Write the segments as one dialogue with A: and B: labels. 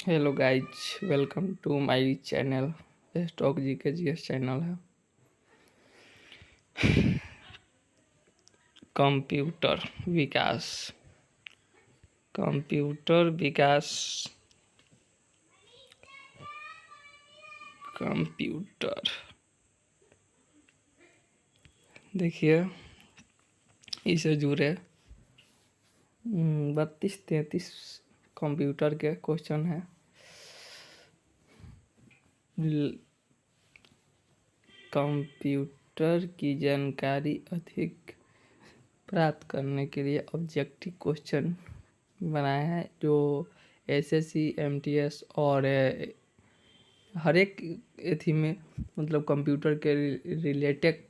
A: Hello guys, welcome to my channel. Stock GK GS channel है। Computer विकास computer विकास computer देखिए, इसे जुड़े 32-33 कंप्यूटर के क्वेश्चन हैं। कंप्यूटर की जानकारी अधिक प्राप्त करने के लिए ऑब्जेक्टिव क्वेश्चन बनाए हैं, जो एसएससी, एमटीएस और हर एक एथी में मतलब कंप्यूटर के रिलेटेड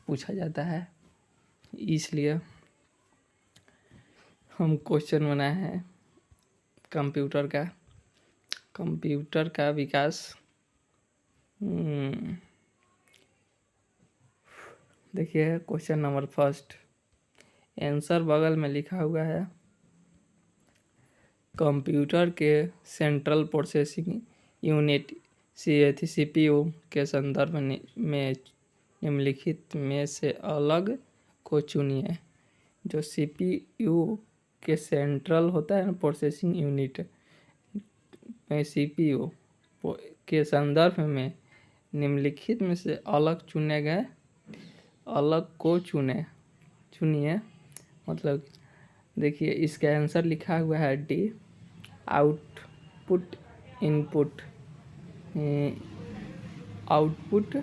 A: पूछा जाता है। इसलिए हम क्वेश्चन बनाए हैं कंप्यूटर का विकास। देखिए, क्वेश्चन नंबर फर्स्ट, आंसर बगल में लिखा हुआ है। कंप्यूटर के सेंट्रल प्रोसेसिंग यूनिट सीपीयू के संदर्भ में निम्नलिखित में से अलग को चुनिए। जो सीपीयू के सेंट्रल होता है ना, प्रोसेसिंग यूनिट में सीपीयू के संदर्भ में निम्नलिखित में से अलग चुने गए अलग को चुनिए। मतलब देखिए, इसका आंसर लिखा हुआ है D, output input output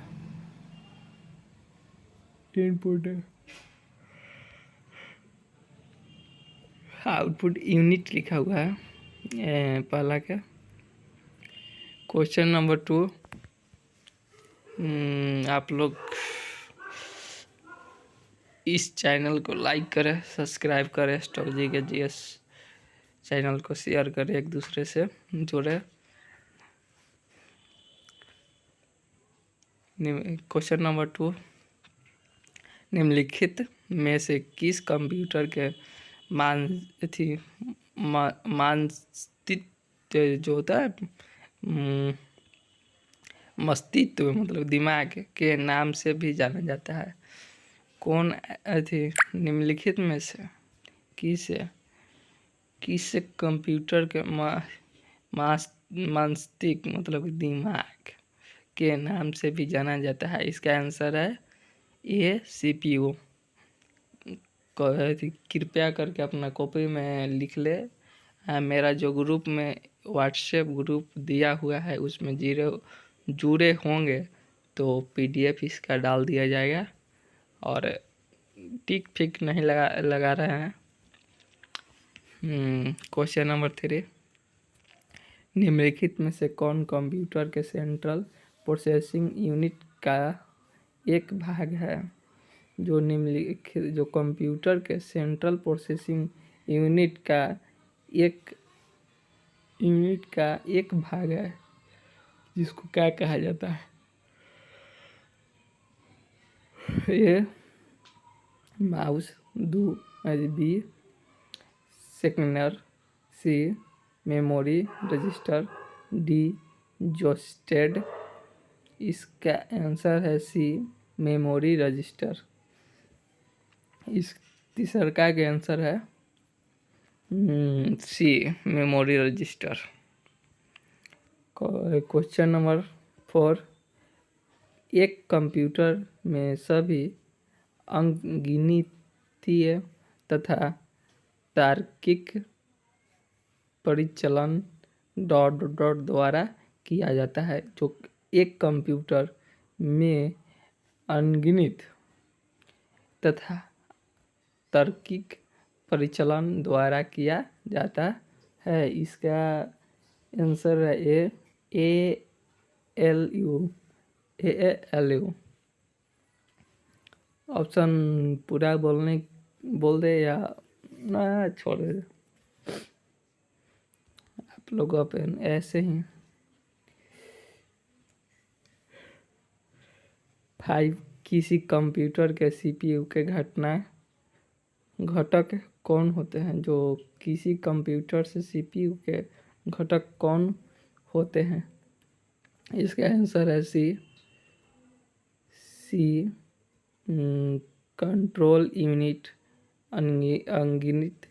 A: input output unit लिखा हुआ है पहला का। क्वेश्चन नंबर 2, आप लोग इस चैनल को लाइक करें, सब्सक्राइब करें, स्टॉक जीके जीएस चैनल को शेयर करें, एक दूसरे से जुड़े। क्वेश्चन नंबर 2, निम्नलिखित में से किस कंप्यूटर के मानचित्र जो होता है मस्तिष्क मतलब दिमाग के नाम से भी जाना जाता है? कौन थी निम्नलिखित में से किस कंप्यूटर के मस्तिष्क मतलब दिमाग के नाम से भी जाना जाता है? इसका आंसर है ए, सीपीयू। कृपया करके अपना कॉपी में लिख ले। मेरा जो ग्रुप में व्हाट्सएप ग्रुप दिया हुआ है उसमें जुड़े होंगे तो पीडीएफ इसका डाल दिया जाएगा। और टिक फिक नहीं लगा रहे हैं। क्वेश्चन नंबर 3, निम्नलिखित में से कौन कंप्यूटर के सेंट्रल प्रोसेसिंग यूनिट का एक भाग है? जो कंप्यूटर के सेंट्रल प्रोसेसिंग यूनिट का एक भाग है, जिसको क्या कहा जाता है? ए, माउस, बी, सेकेंडर, सी, मेमोरी रजिस्टर, डी, जोस्टेड। इसका आंसर है सी, मेमोरी रजिस्टर। इस तीसरा का आंसर है सी, मेमोरी रजिस्टर। क्वेश्चन नंबर 4, एक कंप्यूटर में सभी अंकगणितीय तथा तार्किक परिचालन डॉट द्वारा किया जाता है। जो एक कंप्यूटर में अंकगणित तथा तार्किक परिचालन द्वारा किया जाता है, इसका आंसर है ए एल यू। ऑप्शन पूरा बोल दे या ना छोड़ दे आप लोग अपन ऐसे ही। 5, किसी कंप्यूटर के सीपीयू के घटक कौन होते हैं? जो किसी कंप्यूटर से सीपीयू के घटक कौन होते हैं? इसका आंसर है सी कंट्रोल यूनिट, अनगिनत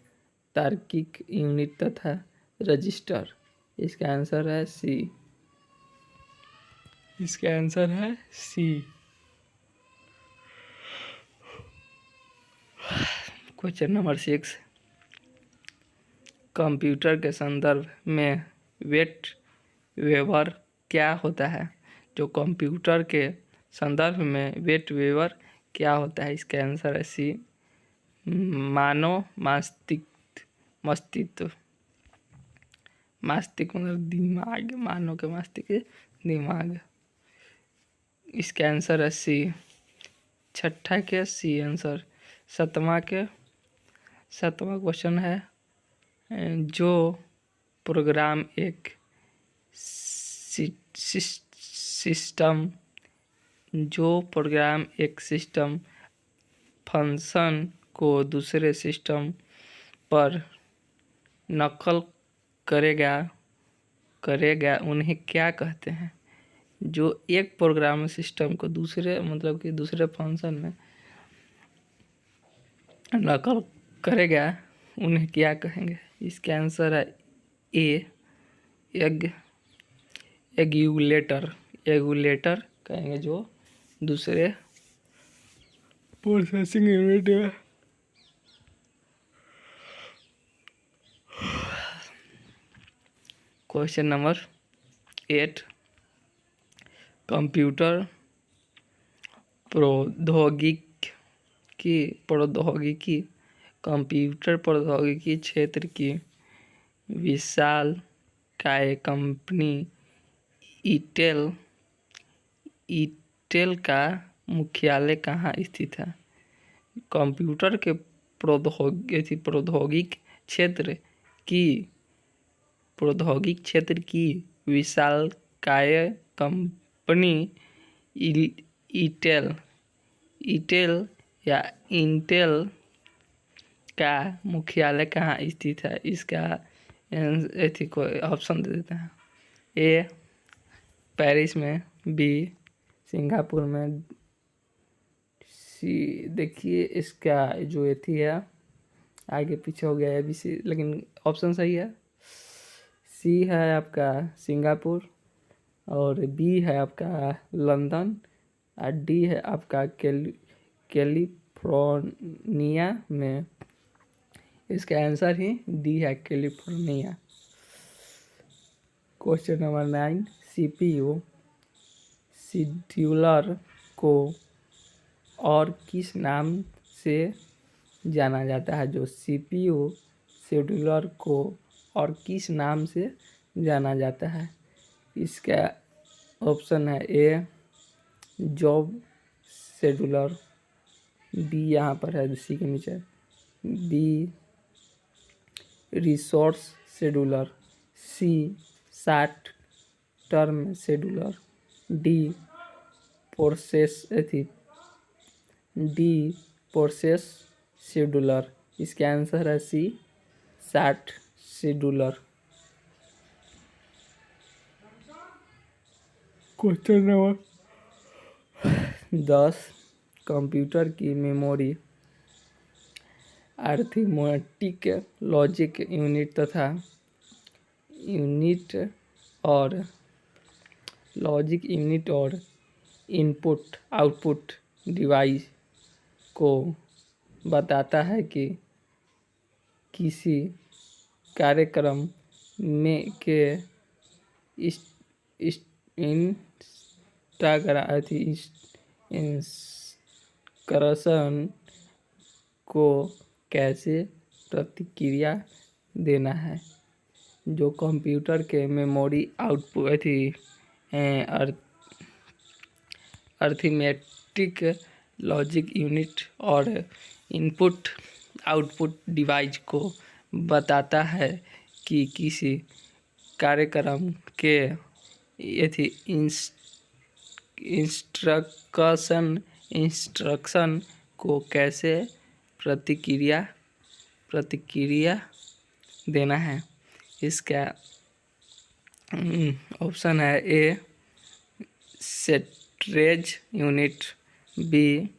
A: तार्किक यूनिट तथा रजिस्टर। इसका आंसर है सी। इसका आंसर है सी। क्वेश्चन नंबर 6, कंप्यूटर के संदर्भ में वेट वेवर क्या होता है? जो कंप्यूटर के संदर्भ में वेट वेवर क्या होता है? इसका आंसर है सी, मानव मस्तिष्क। मस्तिष्क मतलब दिमाग, मानव के मस्तिष्क दिमाग। इसका आंसर है सी। छठा के सी आंसर। सातवां क्वेश्चन है, जो प्रोग्राम एक सिस्टम फंक्शन को दूसरे सिस्टम पर नकल करेगा उन्हें क्या कहते हैं? जो एक प्रोग्राम सिस्टम को दूसरे फंक्शन में नकल करेगा उन्हें क्या कहेंगे? इसका आंसर है ए, एगुलेटर कहेंगे, जो दूसरे प्रोसेसिंग यूनिट है। क्वेश्चन नंबर 8, कंप्यूटर प्रौद्योगिकी कंप्यूटर प्रौद्योगिकी क्षेत्र की विशाल काय कंपनी इंटेल का मुख्यालय कहाँ स्थित है? कंप्यूटर के प्रौद्योगिक क्षेत्र की विशाल काय कंपनी इंटेल का मुख्यालय कहाँ स्थित है? इसका ऑप्शन दे देते हैं। ए पेरिस में, बी सिंगापुर में, सी देखिए इसका जो एथी है आगे पीछे हो गया है बी सी, लेकिन ऑप्शन सही है। सी है आपका सिंगापुर, और बी है आपका लंदन, और डी है आपका कैलिफोर्निया में। इसका आंसर ही डी है, California. Question number 9, CPU scheduler को और किस नाम से जाना जाता है? जो सीपीयू शेड्यूलर को और किस नाम से जाना जाता है? इसका ऑप्शन है ए जॉब शेड्यूलर, बी यहाँ पर है सी के नीचे, B resource scheduler, C short term scheduler, D process scheduler. इसका आंसर है C short scheduler. Question number 10, computer की मेमोरी अरिथमेटिक लॉजिक यूनिट और इनपुट आउटपुट डिवाइस को बताता है कि किसी कार्यक्रम में के इंस्ट्रक्शन को कैसे प्रतिक्रिया देना है? जो कंप्यूटर के memory output arithmetic logic unit और इनपुट आउटपुट डिवाइस को बताता है कि किसी कार्यक्रम के इंस्ट्रक्शन को कैसे प्रतिक्रिया देना है। इसका ऑप्शन है A storage unit, B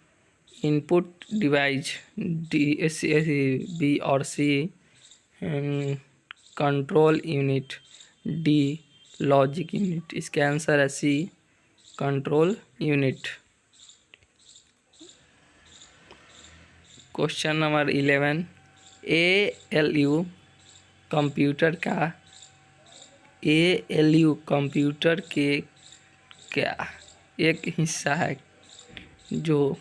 A: input device, B और C control unit, D logic unit. इसका आंसर है C control unit. Question number 11, ALU कंप्यूटर के क्या एक हिस्सा है जो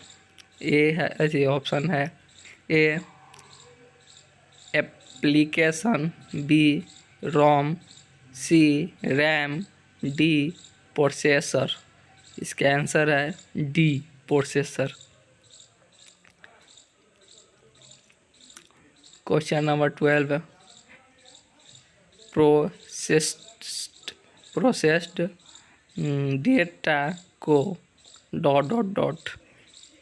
A: ए है, ऐसे ऑप्शन है ए एप्लीकेशन, बी रोम, सी रैम, डी प्रोसेसर। इसका आंसर है D processor. Question number 12, processed data co dot dot dot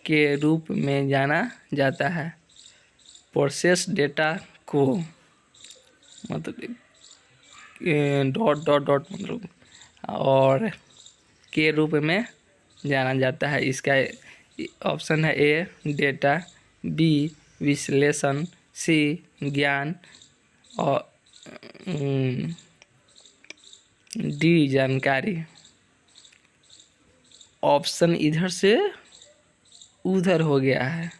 A: के रूप में जाना जाता है। प्रोसेस डेटा को मतलब डॉट डॉट डॉट मतलब और के रूप में जाना जाता है। इसका ऑप्शन है ए डेटा, बी विश्लेषण, सी ज्ञान और डी जानकारी। ऑप्शन इधर से उधर हो गया है,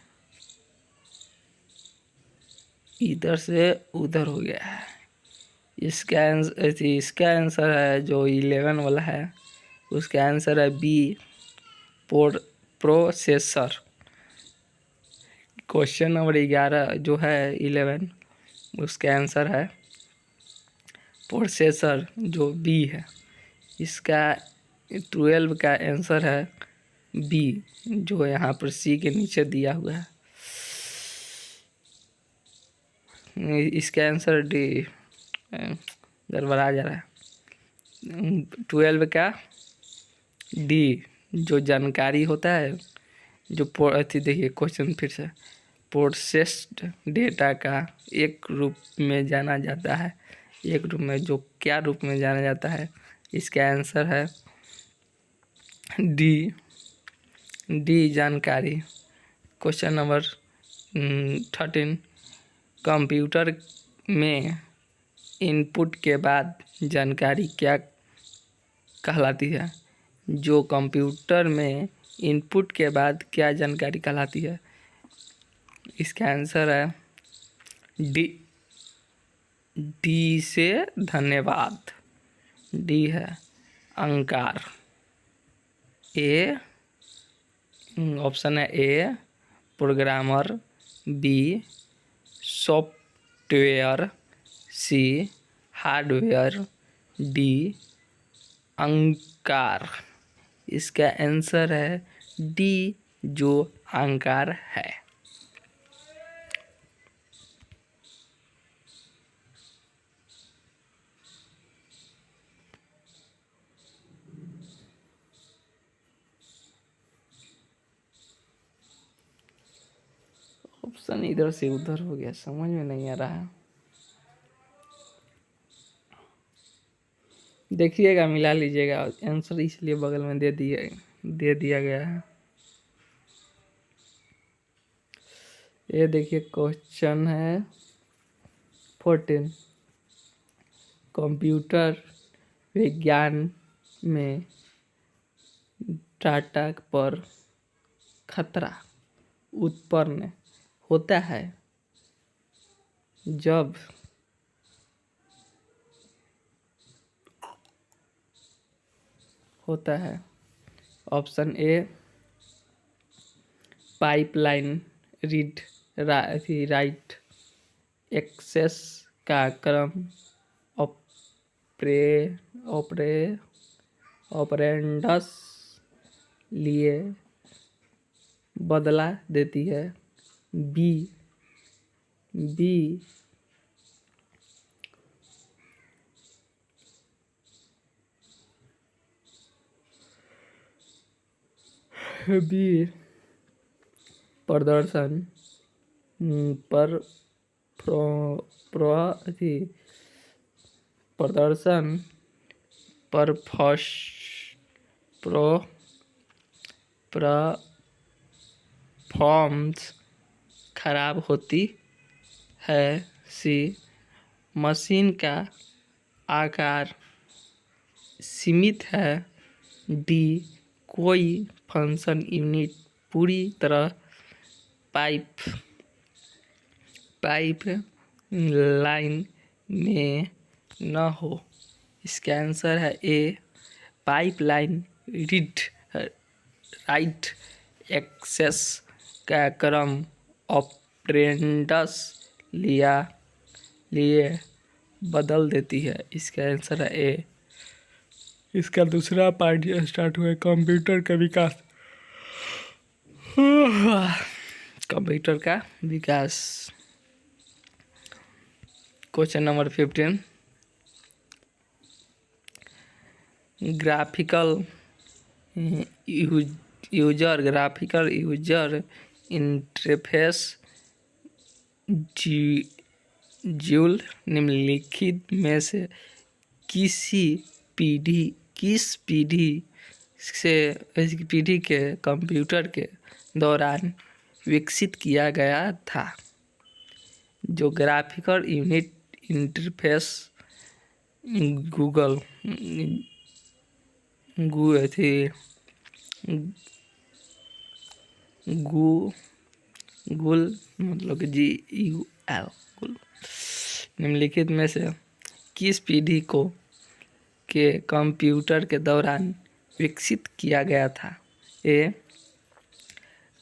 A: इधर से उधर हो गया है। इसका आंसर है जो 11 वाला है, उसका आंसर है बी प्रोसेसर। क्वेश्चन नंबर 11 जो है 11, उसका आंसर है प्रोसेसर जो बी है। इसका 12 का आंसर है बी जो यहाँ पर सी के नीचे दिया हुआ है। इसका आंसर डी गड़बड़ा जा रहा है। 12 का डी जो जानकारी होता है जो देखिए क्वेश्चन फिर से, प्रोसेस्ड डेटा का एक रूप में जाना जाता है, एक रूप में जो क्या रूप में जाना जाता है। इसका आंसर है डी जानकारी। क्वेश्चन नंबर 13, कंप्यूटर में इनपुट के बाद जानकारी क्या कहलाती है। जो कंप्यूटर में इनपुट के बाद क्या जानकारी कहलाती है। इसका आंसर है डी से धन्यवाद, डी है अंकार। ए ऑप्शन है ए प्रोग्रामर, बी सॉफ्टवेयर, सी हार्डवेयर, डी अंकार। इसका आंसर है डी जो अंकार है। ऑप्शन इधर से उधर हो गया, समझ में नहीं आ रहा है। देखिएगा, मिला लीजिएगा। आंसर इसलिए बगल में दे दिया गया है। ये देखिए क्वेश्चन है 14, कंप्यूटर विज्ञान में डाटा पर खतरा उत्पन्न होता है जब option A pipeline read write access का क्रम ऑपरेंडस लिए बदला देती है, बी प्रदर्शन पर प्रदर्शन परफॉर्म्स खराब होती है। सी, मशीन का आकार सीमित है। डी, कोई फंक्शन यूनिट पूरी तरह पाइप लाइन में न हो। इसका आंसर है ए, पाइपलाइन राइट एक्सेस का क्रम ऑपरेंड्स लिए बदल देती है। इसका आंसर है ए। इसका दूसरा पार्ट स्टार्ट हुआ कंप्यूटर का विकास। कंप्यूटर का विकास। Question number 15, graphical user interface ज्यूल निम्नलिखित में से किस पीढ़ी के कंप्यूटर के दौरान विकसित किया गया था। जो ग्राफिकल यूनिट इंटरफेस गूगल मतलब GUL निम्नलिखित में से किस पीढ़ी के कंप्यूटर के दौरान विकसित किया गया था। ए,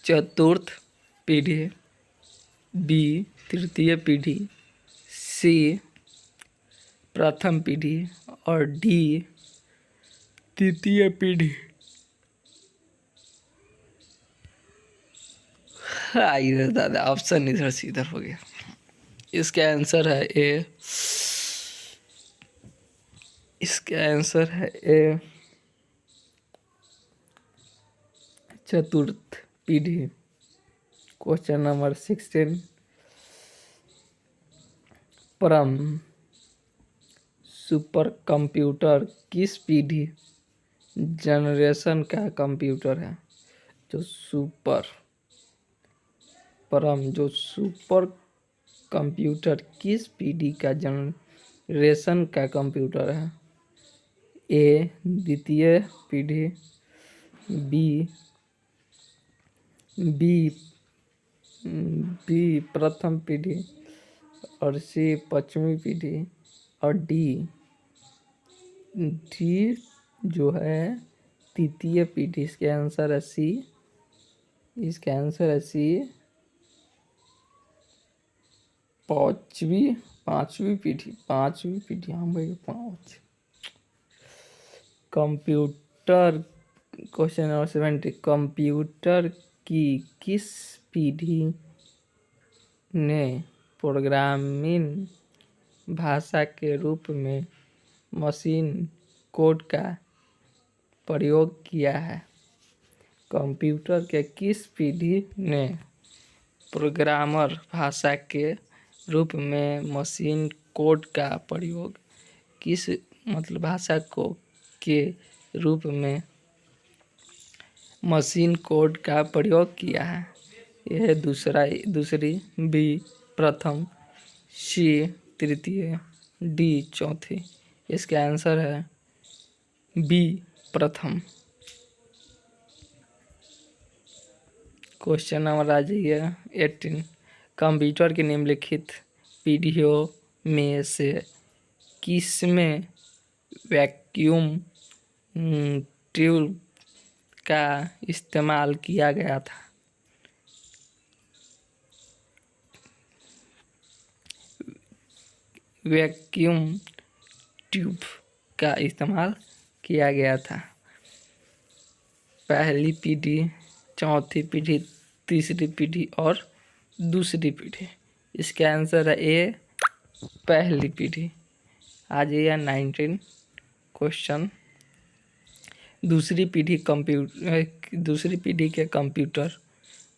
A: चतुर्थ पीढ़ी। बी, तृतीय पीढ़ी। सी, प्रथम पीढ़ी। और डी, तृतीय पीढ़ी। आइए दादा, ऑप्शन इधर से इधर हो गया। इसका आंसर है ए। इसका आंसर है ए, चतुर्थ पीढ़ी। क्वेश्चन नंबर 16, परम सुपर कंप्यूटर किस पीढ़ी जनरेशन का कंप्यूटर है। जो सुपर कंप्यूटर किस पीढ़ी का जनरेशन का कंप्यूटर है। ए, द्वितीय पीढ़ी। बी, प्रथम पीढ़ी। और सी, पांचवी पीढ़ी। और डी जो है तृतीय पीढ़ी। इसका आंसर है सी। इसका आंसर है सी, पांचवी पीढ़ी। हाँ भाई, 5। कंप्यूटर। क्वेश्चन नंबर 70, कंप्यूटर की किस पीढ़ी ने प्रोग्रामिंग भाषा के रूप में मशीन कोड का प्रयोग किया है। कंप्यूटर के किस पीढ़ी ने प्रोग्रामर भाषा के रूप में मशीन कोड का प्रयोग भाषा के रूप में मशीन कोड का प्रयोग किया है। यह दूसरी। बी, प्रथम। सी, तृतीय। डी, चौथी। इसका आंसर है बी, प्रथम। क्वेश्चन नंबर आ जाइए 18, कंप्यूटर की निम्नलिखित पीढ़ियों में से किसमें वैक्यूम ट्यूब का इस्तेमाल किया गया था। वैक्यूम ट्यूब का इस्तेमाल किया गया था। पहली पीढ़ी, चौथी पीढ़ी, तीसरी पीढ़ी और दूसरी पीढ़ी। इसका आंसर है ए, पहली पीढ़ी। आ जाइए 19 क्वेश्चन, दूसरी पीढ़ी के कंप्यूटर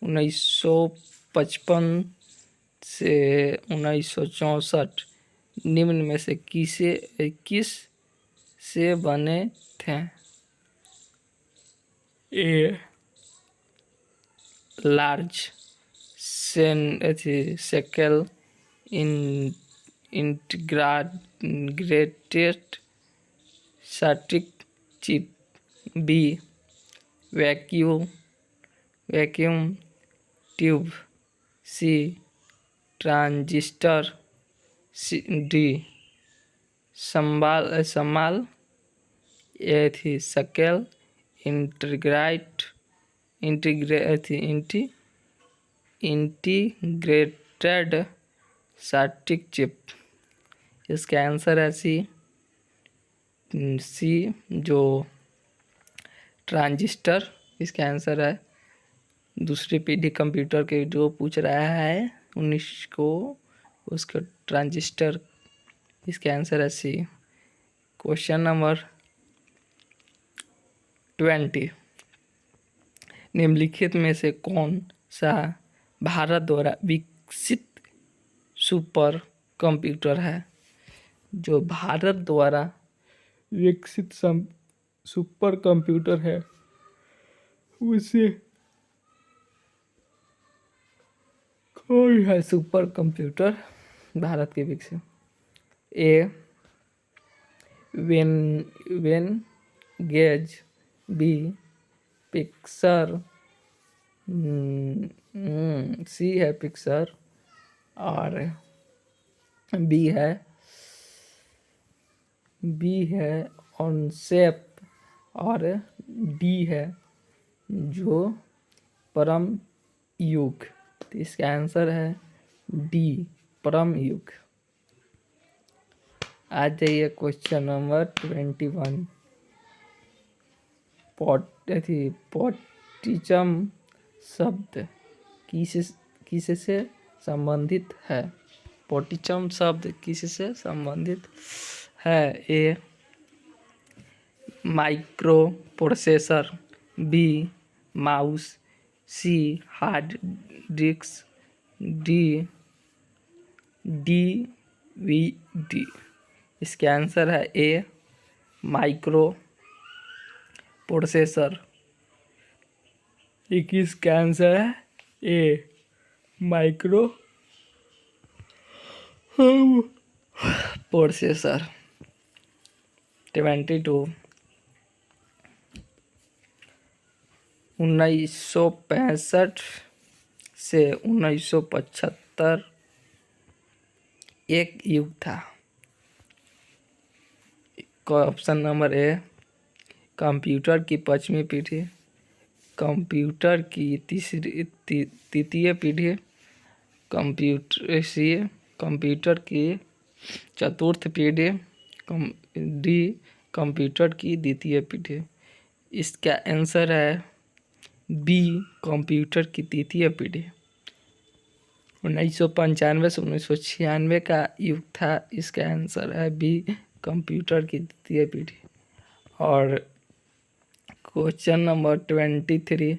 A: 1955 से 1964 निम्न में से किस से बने थे? A large scale integrated circuit chip, B vacuum tube, C transistor, D small scale integrated circuit chip. इसका आंसर है सी जो ट्रांजिस्टर इसका आंसर है। दूसरी पीढ़ी कंप्यूटर के जो पूछ रहा है 19 को, उसका ट्रांजिस्टर इसका आंसर है सी। क्वेश्चन नंबर 20, निम्नलिखित में से कौन सा भारत द्वारा विकसित सुपर कंप्यूटर है? जो भारत द्वारा विकसित सुपर कंप्यूटर है उसे कौन है सुपर कंप्यूटर भारत के विकसित? ए वेन गेज, बी पिक्सर, सी है पिक्सर, और बी है ऑनसेप, और डी है जो परम युग। तो इसका आंसर है डी परम युग। आ जाइए क्वेश्चन नंबर 21, पोटिचम शब्द किससे संबंधित है? पोटिचम शब्द किससे संबंधित है? ए माइक्रो प्रोसेसर, बी माउस, सी हार्ड डिस्क, डी डीवीडी। इसका आंसर है ए माइक्रो प्रोसेसर। इसका आंसर है ए माइक्रो प्रोसेसर। 22, 1965 से 1975 एक युग था। ऑप्शन नंबर ए कंप्यूटर की पांचवी पीढ़ी, कंप्यूटर की तृतीय पीढ़ी, कंप्यूटर की चतुर्थ पीढ़ी, डी कंप्यूटर की द्वितीय पीढ़ी। इसका आंसर है बी कंप्यूटर की तृतीय पीढ़ी। 1995 से 1996 का युग था। इसका आंसर है बी कंप्यूटर की द्वितीय पीढ़ी। और क्वेश्चन नंबर 23,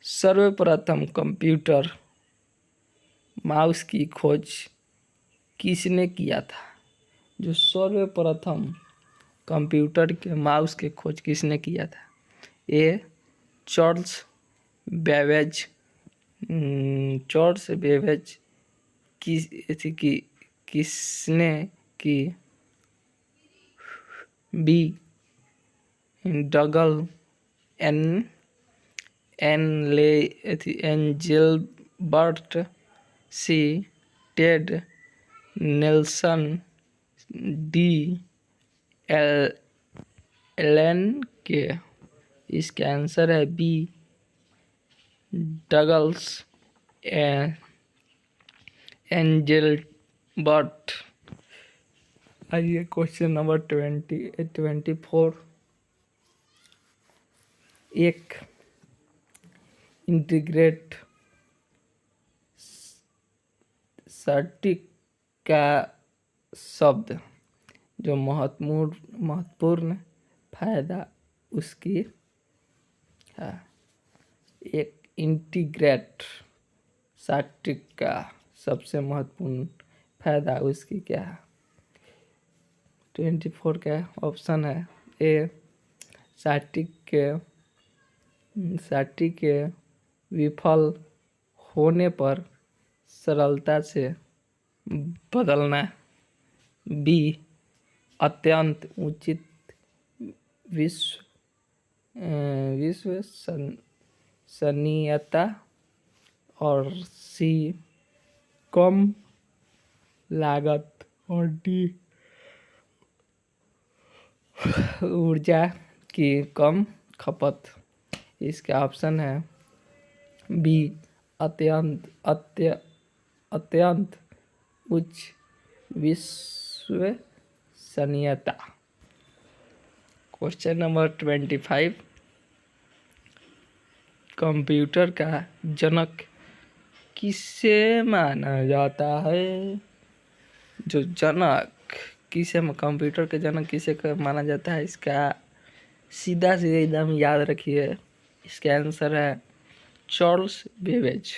A: सर्वप्रथम कंप्यूटर माउस की खोज किसने किया था? जो सर्वप्रथम कंप्यूटर के माउस के खोज किसने किया था? ए चार्ल्स बेबेज, किसने की? बी डगल एंजेलबर्ट, सी टेड नेल्सन, डी एलन के। इसका आंसर है बी डगल्स एंजेलबर्ट। आइए क्वेश्चन नंबर 24, एक इंटीग्रेट सर्किट का शब्द जो महत्वपूर्ण फायदा उसकी है। एक इंटीग्रेट सर्किट का सबसे महत्वपूर्ण फायदा उसकी क्या है? 24 का ऑप्शन है ए साठी के विफल होने पर सरलता से बदलना, बी अत्यंत उचित विश्वसनीयता और सी कम लागत और डी ऊर्जा की कम खपत। इसका ऑप्शन है बी अत्यंत उच्च विश्वसनीयता। क्वेश्चन नंबर 25, कंप्यूटर का जनक किसे माना जाता है? जो जनक कंप्यूटर के जनक किसे माना जाता है, इसका सीधा एकदम याद रखिए। इसका आंसर है चार्ल्स बेबेज।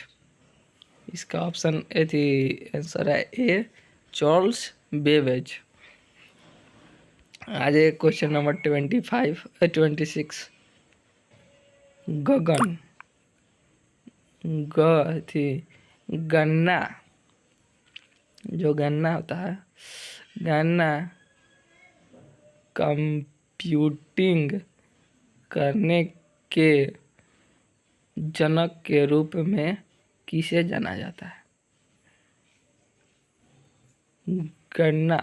A: इसका ऑप्शन आंसर है ए चार्ल्स बेबेज। आज क्वेश्चन नंबर 26, गगन गन्ना, जो गन्ना होता है, गन्ना कंप्यूटिंग करने के जनक के रूप में किसे जाना जाता है? गन्ना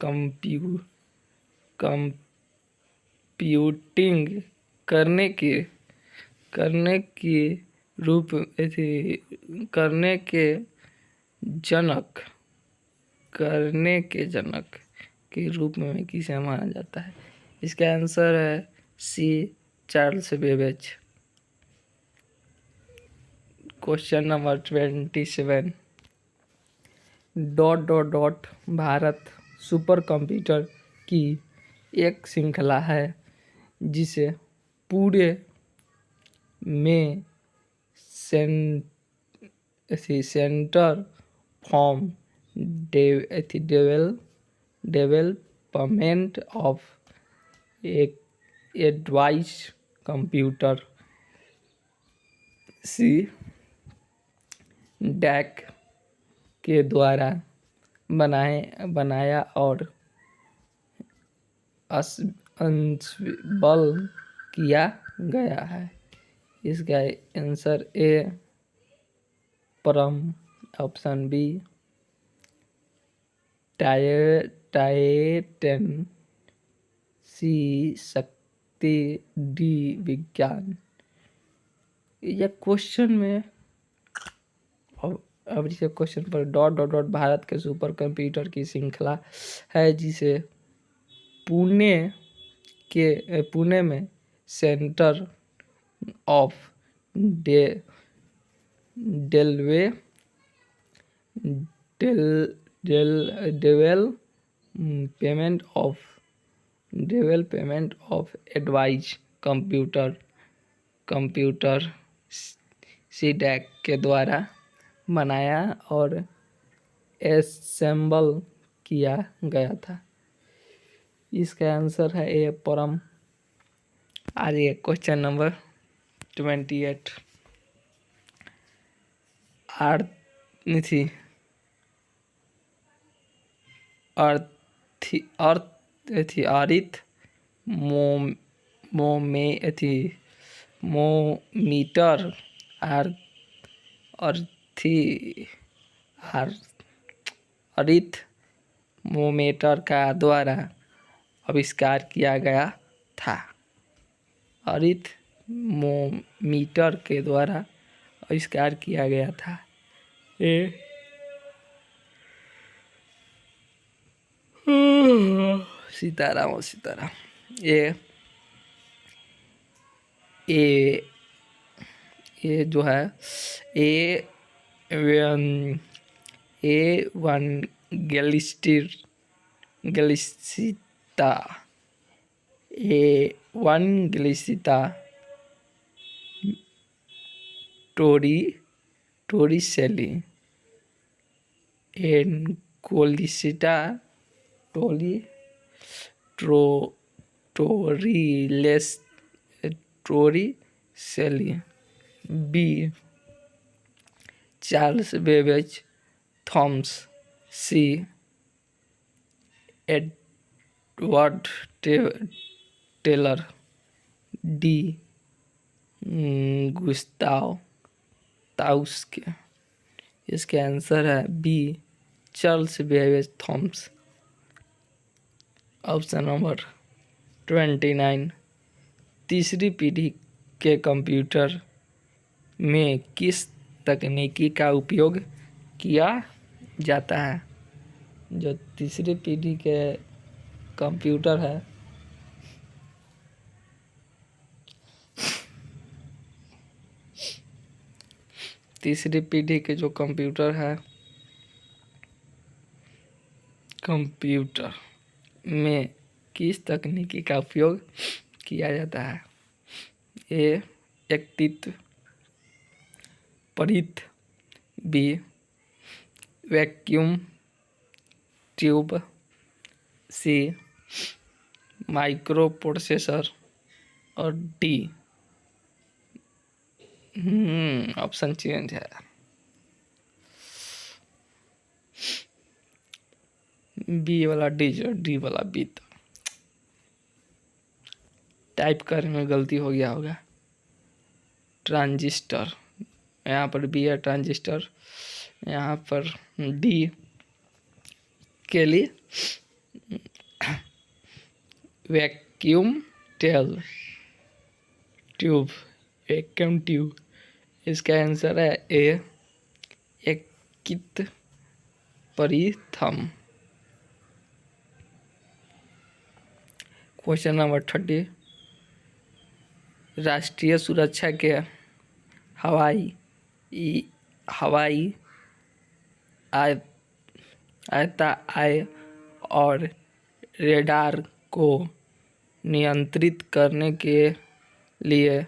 A: कंप्यूटिंग करने जनक के रूप में किसे माना जाता है? इसका आंसर है C Charles Babbage. Question number 27, Bharat super computer की एक श्रृंखला है जिसे पूरे में centre for development of advice computer C DAC के द्वारा बनाया और असेंबल किया गया है। इसका आंसर ए परम, ऑप्शन बी टाइटन, सी शक्ति, डी विज्ञान। यह क्वेश्चन में अब इस क्वेश्चन पर भारत के सुपर कंप्यूटर की श्रृंखला है जिसे पुणे में centre of development of advice computer C DAC के द्वारा बनाया और असेंबल किया गया था। इसका आंसर है ए परम। आज ये क्वेश्चन नंबर 28, अरिथमोमीटर का द्वारा आविष्कार किया गया था। अरिथमोमीटर के द्वारा आविष्कार किया गया था। सीताराम ये जो है एवांगेलिस्टा टोरिसेली एनकोलिस्टा ट्रो टोरीलेस Torricelli. B Charles Babbage Thomas. C Edward Taylor. D Gustav Tauschek. इसका आंसर है B Charles Babbage Thomas. Option number 29। तीसरी पीढ़ी के कंप्यूटर में किस तकनीकी का उपयोग किया जाता है? जो तीसरी पीढ़ी के कंप्यूटर है, तीसरी पीढ़ी के जो कंप्यूटर है, कंप्यूटर में किस तकनीकी का उपयोग किया जाता है? ए एकत्रित परित। B vacuum tube. C microprocessor. और डी ऑप्शन चेंज है। बी वाला डी वाला बी। तो टाइप करने में गलती हो गया होगा। ट्रांजिस्टर, यहाँ पर बी है ट्रांजिस्टर, यहाँ पर डी के लिए वैक्यूम ट्यूब। Vacuum tube. इसका आंसर है ए एकीकृत परिथम। Question number 30। राष्ट्रीय सुरक्षा के हवाई आय और रेडार को नियंत्रित करने के लिए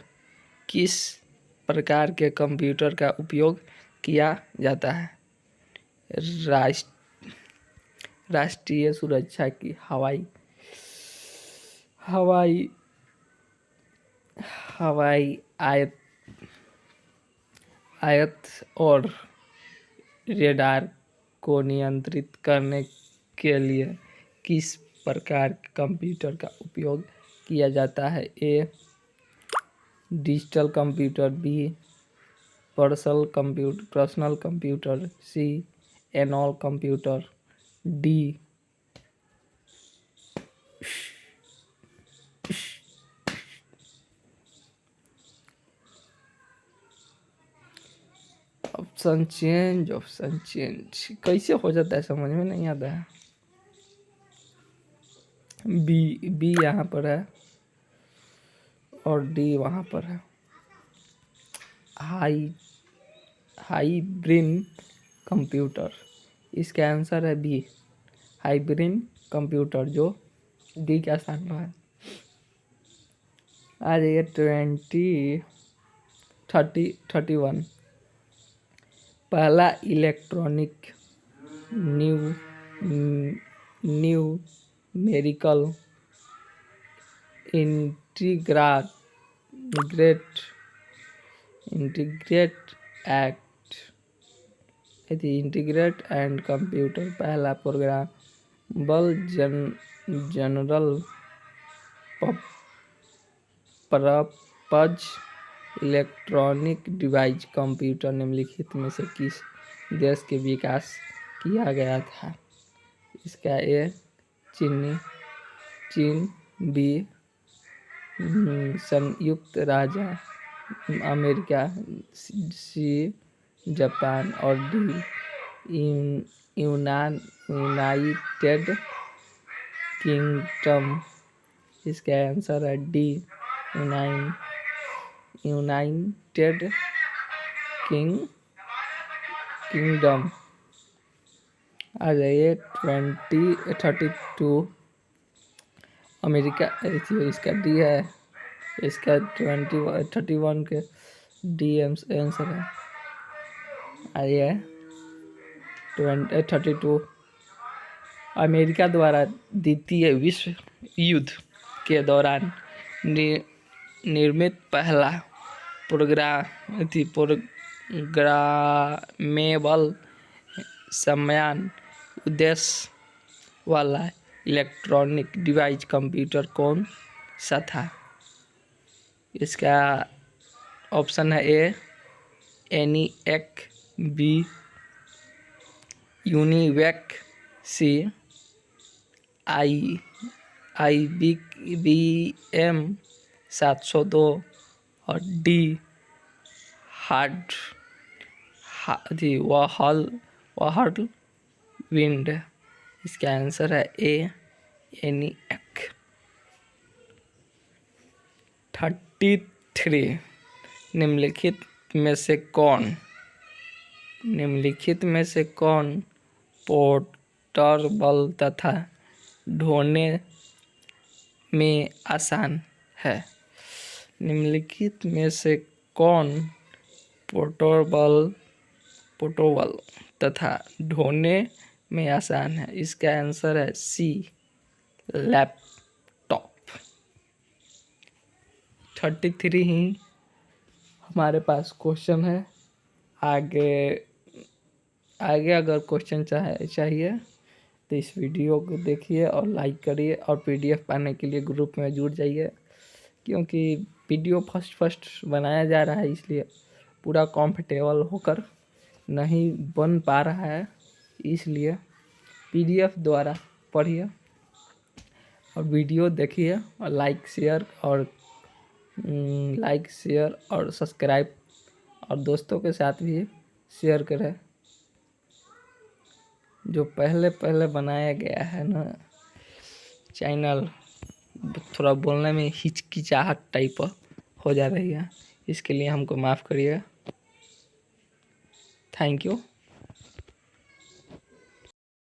A: किस प्रकार के कंप्यूटर का उपयोग किया जाता है? राष्ट्रीय सुरक्षा की हवाई आयत और रेडार को नियंत्रित करने के लिए किस प्रकार के कंप्यूटर का उपयोग किया जाता है? A digital computer. B personal computer. C analogue computer. D option change कैसे हो जाता है, समझ में नहीं आता है। बी यहाँ पर है और डी वहाँ पर है। Hybrid computer. इसका आंसर है बी हाइब्रिड कंप्यूटर, जो डी का स्थान पर है। आ जाइए 31। पहला electronic numerical integrate and computer पहला programmable general purpose electronic device computer निम्नलिखित में से किस देश के विकास किया गया था? इसका ए चीन। बी संयुक्त राज्य अमेरिका। C Japan. और डी यूनाइटेड किंगडम। इसका आंसर है डी यूनाइटेड किंगडम। आ जाइए 32। अमेरिका, इसका डी है। इसका 31 के डी आंसर है। आइए 32। अमेरिका द्वारा द्वितीय विश्व युद्ध के दौरान निर्मित पहला प्रोग्रामेबल समान उद्देश्य वाला इलेक्ट्रॉनिक डिवाइस कंप्यूटर कौन सा था? इसका ऑप्शन है ए ENIAC, बी यूनिवैक, सी IBM 702 और डी वाहल विंड। इसका आंसर है ए ENIAC। 33 निम्नलिखित में से कौन पोर्टेबल तथा ढोने में आसान है? निम्नलिखित में से कौन पोर्टेबल तथा ढोने में आसान है? इसका आंसर है सी लैपटॉप। 33 ही हमारे पास क्वेश्चन है। आगे अगर क्वेश्चन चाहिए तो इस वीडियो को देखिए और लाइक करिए और PDF पाने के लिए ग्रुप में जुड़ जाइए, क्योंकि वीडियो फर्स्ट बनाया जा रहा है, इसलिए पूरा कंफर्टेबल होकर नहीं बन पा रहा है। इसलिए PDF द्वारा पढ़िए और वीडियो देखिए और लाइक शेयर और सब्सक्राइब और दोस्तों के साथ भी शेयर करें। जो पहले बनाया गया है ना चैनल, थोड़ा बोलने में हिचकिचाहट टाइप हो जा रही है, इसके लिए हमको माफ़ करिए। Thank you.